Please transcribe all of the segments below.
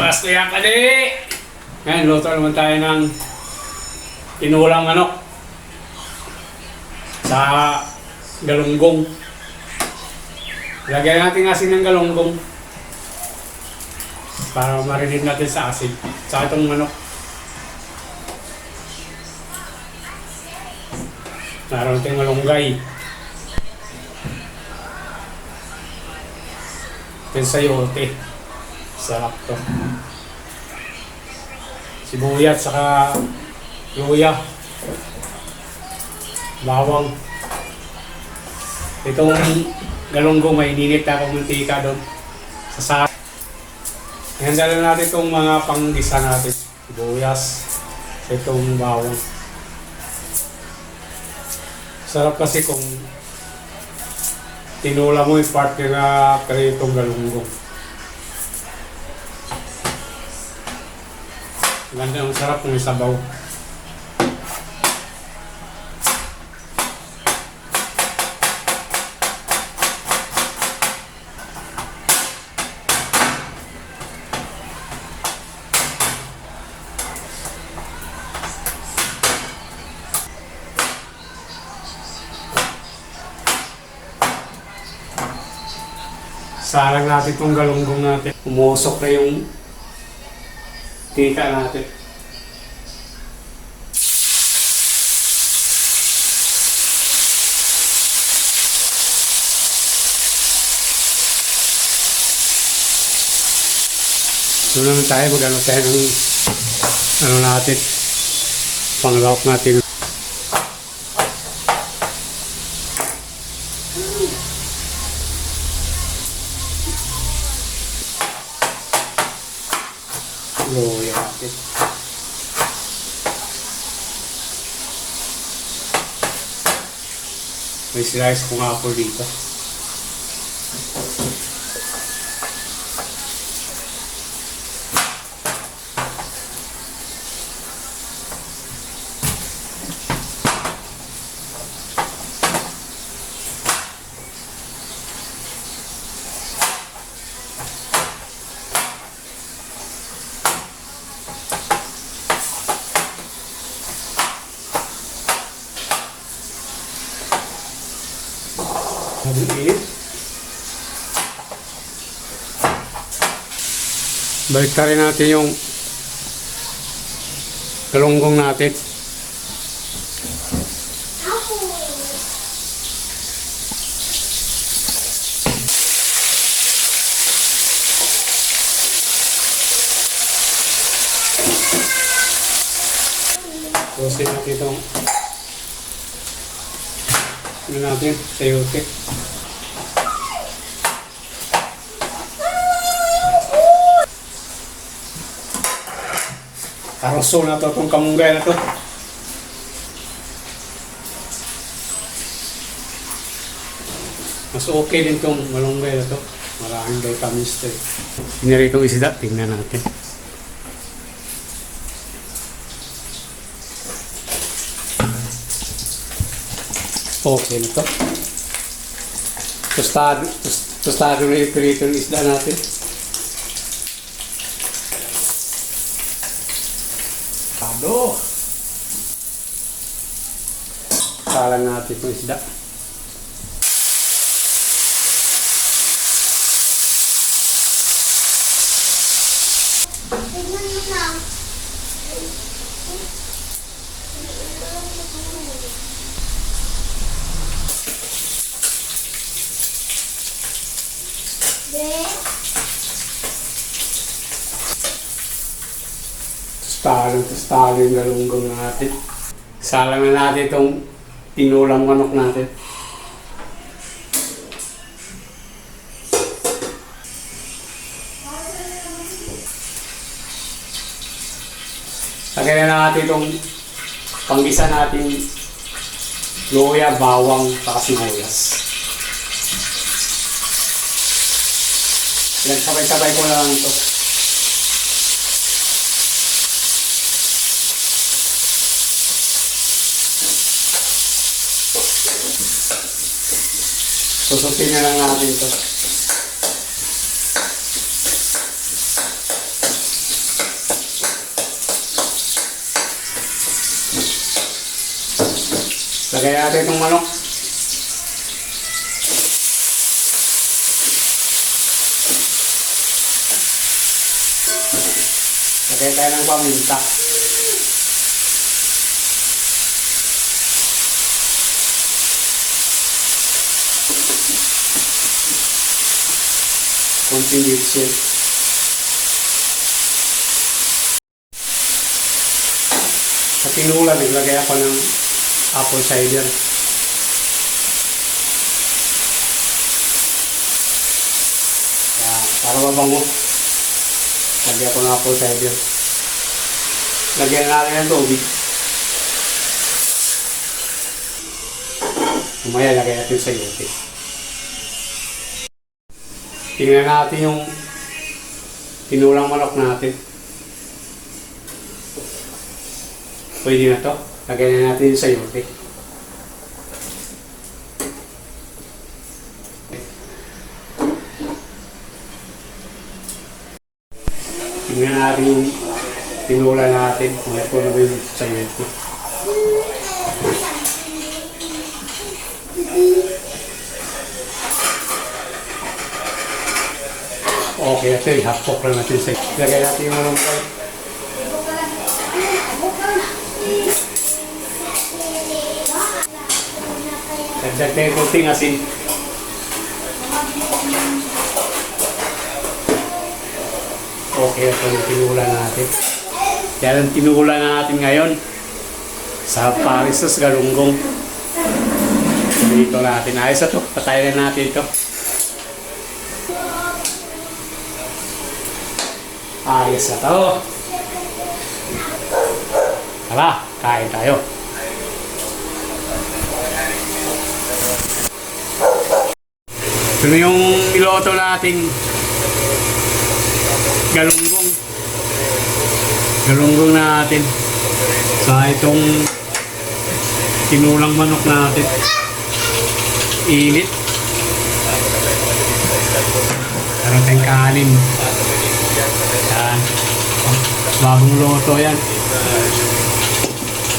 Bukas ko yan pali! Ngayon, luto naman tayo ng tinulang manok sa galunggong. Lagyan natin asin ng galunggong para marinate natin sa asin sa itong manok. Naroon tayong malunggay. Ito yung sayote. Sarap to. Sibuyat saka luya. Bawang. Itong galunggong may ninit na akong mantika doon. Sa sahig. Ihanda na natin itong mga panggisa natin. Sibuyas. Itong bawang. Sarap kasi kung tinula mo yung part na itong galunggong. Ganda ang sarap ng sabaw. Salang natin itong galunggong natin. Umusok na yung tika natin. So naman tayo, mag-ano tayo ng ano natin, panglawak natin. Luya natin. May slice kong apple dito. Balik rin natin yung galunggong natin. Tusin natin itong ano natin, sayote. Karoso na to, itong kamunggay na to. Mas okay din itong malunggay na to. Maraming vitamins to. Hinari itong isda, tingnan natin. Okay na to. Tostado na itong isda natin. Salang natin itong isda. Tostado yung galunggong natin. Salang na natin itong tinulang manok natin. Lagyan na natin itong panggisa natin luya, bawang, saka sibuyas. Sabay-sabay ko lang ito. Susukin na lang natin ito. Lagay natin itong manok. Lagay tayo ng paminta. Konting lipstick. Sa tinula, naglagay ako ng apple cider. Yan, para mabango. Lagyan ko ng apple cider. Lagyan natin ng tubig. Umaya, lagay natin sa yote. Tingnan natin yung tinulang manok natin. Pwede na to. Lagay na natin yung sayote. Tingnan natin yung tinula natin. Kung ito na ba yung sayote. Okay, ito yung hapok lang natin sa lagay natin yung malunggay. Dagdag tayo kunting asin. Okay, ito yung tinula natin. Yan ang tinula natin ngayon sa Paris sa Galunggong. Dito natin. Ayos na ito. Patayin na natin ito. Ayos na ito. Tara, kain tayo. Ito na yung iloto nating galunggong. Galunggong natin. Sa itong tinulang manok natin. Init. Meron tayong kanin. Yan. Bagong loto yan.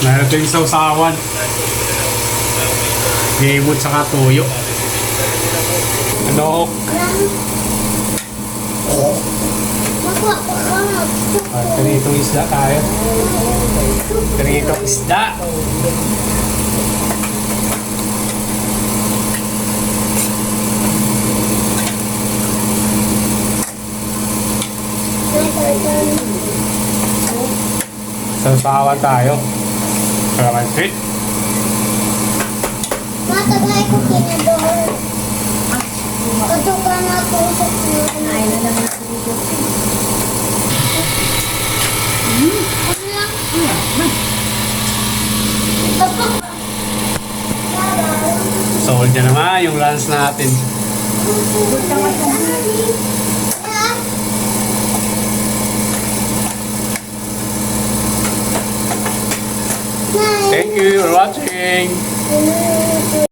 Meron tayong sausawan. Gamot saka toyo. Ano? Ganitong isda tayo. Ganitong isda. Sausawan tayo. Kalamansi. Matagal ko kinador. Katukan ako sa kinador. Ay, nalang natin dito. Ano lang? Sold na naman yung lunch natin. Thank you for watching.